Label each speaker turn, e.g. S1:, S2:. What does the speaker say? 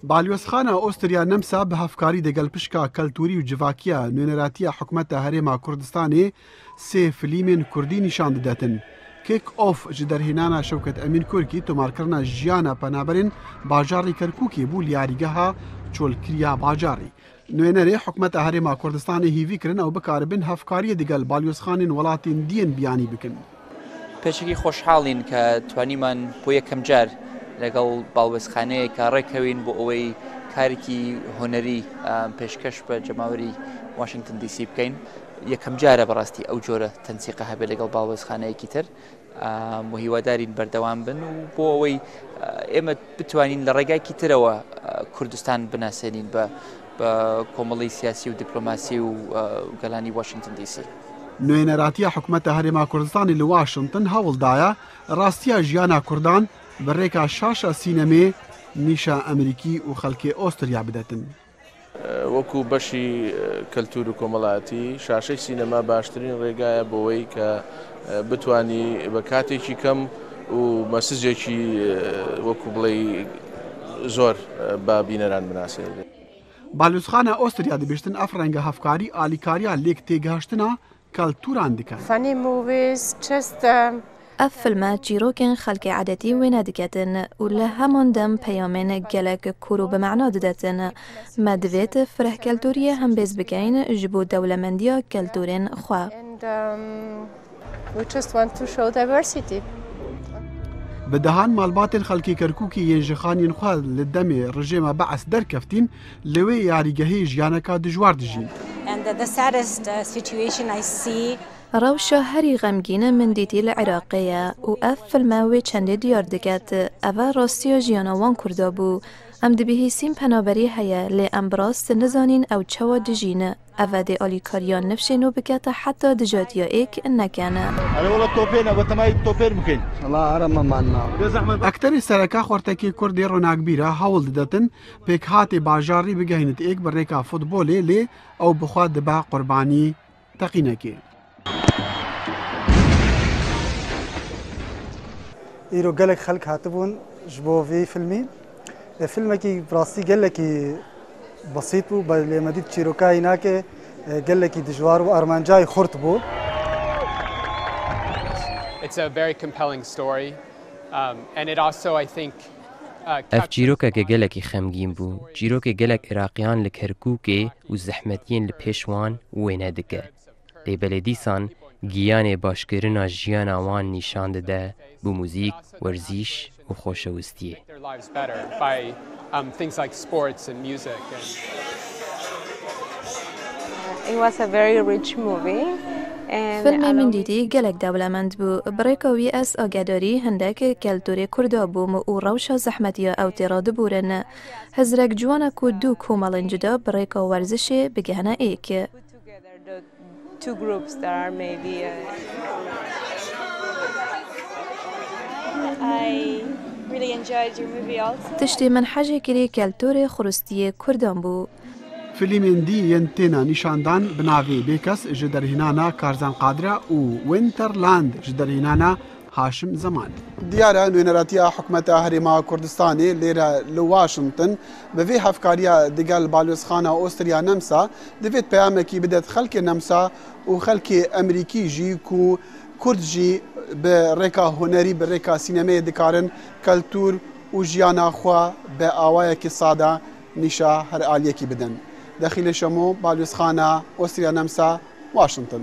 S1: بالیۆزخانە ئۆستریا نەمسا بە هەفکاری دەگەل پشکا کەلتوری و جڤاکیە نوێنەراتیە حکومەتە هەرێما کوردستانê سێ فیلمên Kurdî nîşan didەtin. Kick-off ji derhênana Şewket Emîn Kurkî tomarkirina jiyana penaberên bajarê Kerkûkê bû li yarîgeha çolkiriya bajarê. Nûênerê hikûmeta Herêma Kurdistanê hîvî kirin ew bikaribin hevkariyê digel balyozxanên welatên dîyên biyanî bikin.
S2: پێشێکی خۆشحاڵین کە توانیمان بۆ یەکەم جار لەگەڵ باڵوێزخانەیەکە ڕێکەوین بۆ ئەوەی کارێکی هۆنەری پێشکەش بە جەماوەری واشنگتن دیسی بکەین. یەکەم جارە بەڕاستی ئەو جۆرە تەنسیقە هەبێ لەگەڵ باڵوێزخانەیەکی تر و هیوادارین بەردەوام بن و بۆ ئەوەی ئێمە بتوانین لە ڕێگایکی ترەوە کوردستان بناسێنین بە کۆمەڵی سیاسی و دیپلۆماسی و گەلانی واشنگتن دیسی.
S1: نوێنەراتیە حکومەتە هەرێما کوردستانی لە واشنگتن هەوڵدایە ڕاستیە ژیانە کوردان بەڕێکا شاشە سینەمێ نیشە ئەمریکی و خەڵکێ ئۆستریا بدەتن.
S3: وەکو بەشی کەلتور و کۆمەڵایەتی شاشەی سینەما باشترین ڕێگایە بۆەوەی کە بتانی بە کاتێکی کەم و مەسجێکی وەکو بڵێ زۆر بە بینەران بناسێت.
S1: بالیۆزخانە ئۆستریا دەبێشتن ئەف ڕەنگە هەفکاری ئالیکاریە لێک تێگەهشتنا کەلتوران دکەن.
S4: ئەف فیلمە چیرۆکên خەڵکی عادەتی وێنە دەکەتن و لە هەمان دەم پەیامێن gelek kur û bi meዕna didەtin. Me divêt firehkeltûriyê hembêz bikein ji bo dewlemendiya keltûrên xwe.
S1: Bi dehan malbatên xelkê Kerkûkê yên ji xaniyên xwe li demê rejêma Bees derkeftin, li wê yarîgehê jiyaneka dijwar dijîn.
S4: ڕەوشە هەری غەمگینە من دیتی لە عێراقەیە و ئەف فیلمە وێ چەندێ دیار دەکات ئەڤە ڕاستیە ژیانە وان کووردا بوو. ئەم دەبیهیسین پەنابەری هەیە لێ ئەم ڕاست نزانین ئەو چەوە دژینە ئەڤە دێ ئالیکاریان نەفشێن و بکاتە حتا دژاتیایەک نەکەنە.
S1: ئەکتەری سەرەکا خوارتەکی کوردی ڕۆناکبیرە هەوڵ دەدەتن پێک هاتێ باژاری بگەهێنێت ئێک بەڕێکا فوتبۆلێ لێ ئەو بخوا دەبا قوربانی تەقینەکێ.
S5: ئیرۆ gelek xelk hatibûn ji bo vê filmê. Filmekî rastî gelekî besît bû lê me dît çîrokayî nake gelekî dijwar û armancayê xurt bû.
S6: It's a very compelling story and it also I think
S7: ئەف چیرۆکێکە gelekî xemgîn bû. Çîrokê gelek Iraqiyan li Kerkûkê û zehmetiyên li pêş wan wêne dike. Lê beledîsan giyanê başkirina jiyana wan nîşan dide bû muzîk, werzîş û xoşewistiyê.
S4: فیلمê min dîtî gelek dewlemend bû. Birêka wî ez agedarî hindek keltûrê Kurda bûm û rewşa zehmetiya ew tê re dibûrin. Hezrek ciwan ku dû komelên cuda birêka werzişê bigihine êk.
S8: Two groups that are maybe I really enjoyed your movie also.
S4: Tiştê min hejê kirî keltûrê xuristiyê Kurdan bû.
S1: Filmên dî yên têna nîşandan bi navê Bêkes ji derhênana Karzan Qadira û Winterland ji derhênana Haşim Zeman. Diyara nûneratiya hikûmeta Herêma Kurdistanê lêre li Washington bi vê hevkariya digel balyozxana Ostriya Nemsa divêt peyamekî bidet xelkê Nemsa û xelkê Emerîkî jî ku Kurd jî bi rêka hunerî bi rêka sînemeyê dikarin keltûr û jiyana xwe bi awayekî sada nîşa her aliyekî bidin. Dexîlê Şemo, balyozxana Ostriya Nemsa, Washington.